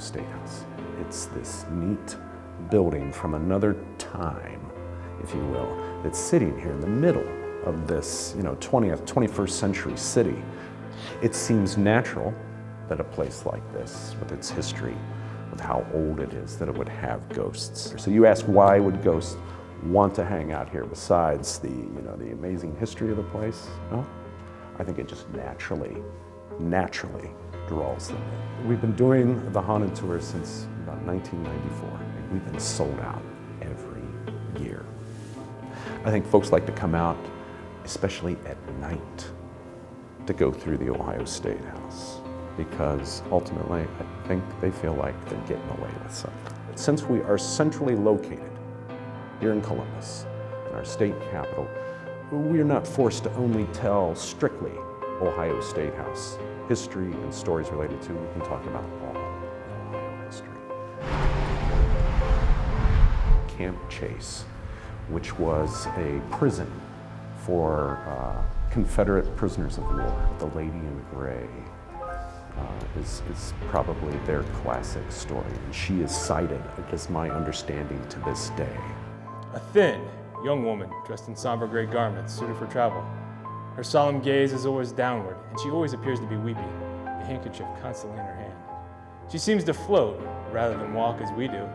Statehouse. It's this neat building from another time, if you will, that's sitting here in the middle of this 20th, 21st century city. It seems natural that a place like this, with its history, with how old it is, that it would have ghosts. So you ask, why would ghosts want to hang out here besides the amazing history of the place? No, I think it just naturally draws them in. We've been doing the haunted tours since about 1994, and we've been sold out every year. I think folks like to come out, especially at night, to go through the Ohio Statehouse, because ultimately I think they feel like they're getting away with something. Since we are centrally located here in Columbus, in our state capital, we are not forced to only tell strictly Ohio Statehouse history and stories related to. We can talk about all Ohio history. Camp Chase, which was a prison for Confederate prisoners of war. The Lady in Gray is probably their classic story, and she is cited, as my understanding, to this day. A thin, young woman dressed in somber gray garments suited for travel. Her solemn gaze is always downward, and she always appears to be weeping, a handkerchief constantly in her hand. She seems to float rather than walk as we do.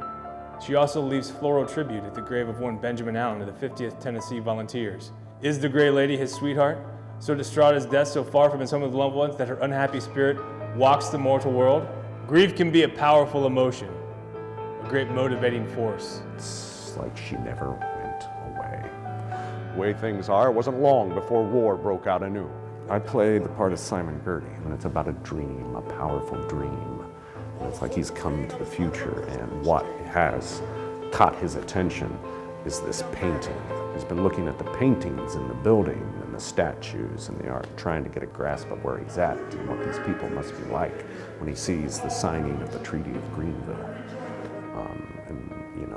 She also leaves floral tribute at the grave of one Benjamin Allen of the 50th Tennessee Volunteers. Is the Gray Lady his sweetheart, so distraught as death, so far from his home with loved ones that her unhappy spirit walks the mortal world? Grief can be a powerful emotion, a great motivating force. It's like she never went away. The way things are, it wasn't long before war broke out anew. I play the part of Simon Girdy, and it's about a dream, a powerful dream. And it's like he's come to the future, and what has caught his attention is this painting. He's been looking at the paintings in the building and the statues and the art, trying to get a grasp of where he's at and what these people must be like when he sees the signing of the Treaty of Greenville. And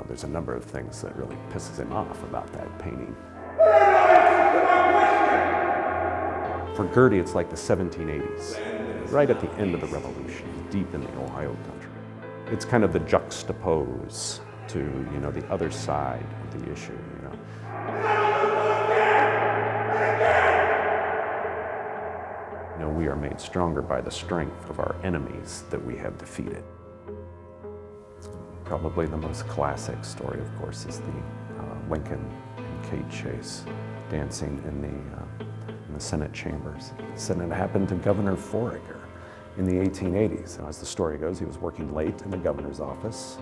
there's a number of things that really pisses him off about that painting. For Girdy, it's like the 1780s, right at the end of the Revolution, deep in the Ohio country. It's kind of the juxtapose to the other side of the issue. We are made stronger by the strength of our enemies that we have defeated. Probably the most classic story, of course, is the Lincoln and Kate Chase dancing in the Senate chambers. And it happened to Governor Foraker in the 1880s. And as the story goes, he was working late in the governor's office,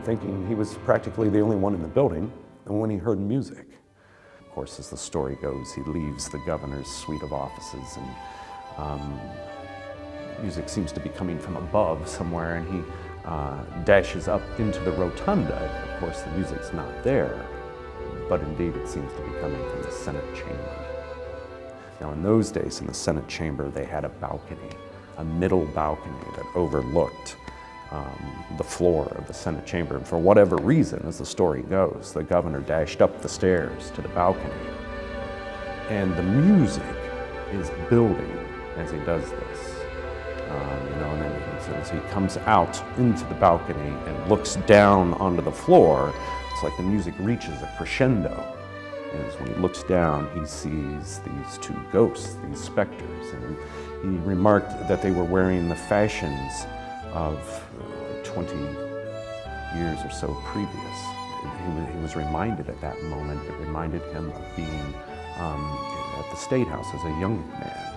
thinking he was practically the only one in the building, and when he heard music. Of course, as the story goes, he leaves the governor's suite of offices, and music seems to be coming from above somewhere, and he dashes up into the rotunda. Of course, the music's not there, but indeed it seems to be coming from the Senate chamber. Now, in those days, in the Senate chamber, they had a balcony, a middle balcony that overlooked the floor of the Senate chamber. And for whatever reason, as the story goes, the governor dashed up the stairs to the balcony, and the music is building as he does this. And then as he comes out into the balcony and looks down onto the floor, it's like the music reaches a crescendo. And as when he looks down, he sees these two ghosts, these specters. And he remarked that they were wearing the fashions of 20 years or so previous. He was reminded at that moment, it reminded him of being at the Statehouse as a young man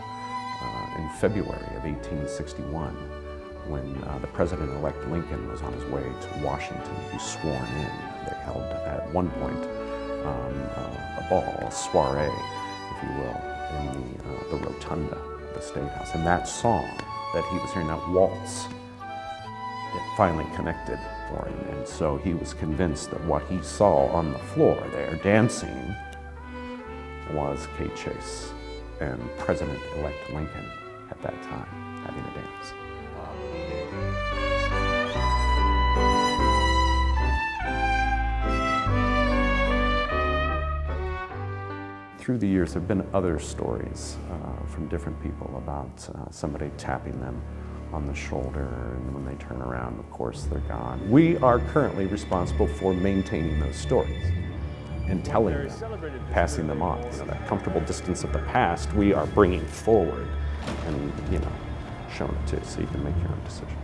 in February of 1861, when the President-elect Lincoln was on his way to Washington to be sworn in. They held at one point a ball, a soiree, if you will, in the rotunda of the Statehouse. And that song that he was hearing, that waltz, it finally connected for him. And so he was convinced that what he saw on the floor there dancing was Kate Chase and President-elect Lincoln at that time having a dance. Through the years, there have been other stories from different people about somebody tapping them on the shoulder, and when they turn around, of course, they're gone. We are currently responsible for maintaining those stories and telling them, passing them on. You know, that comfortable distance of the past, we are bringing forward and, you know, showing it to you so you can make your own decision.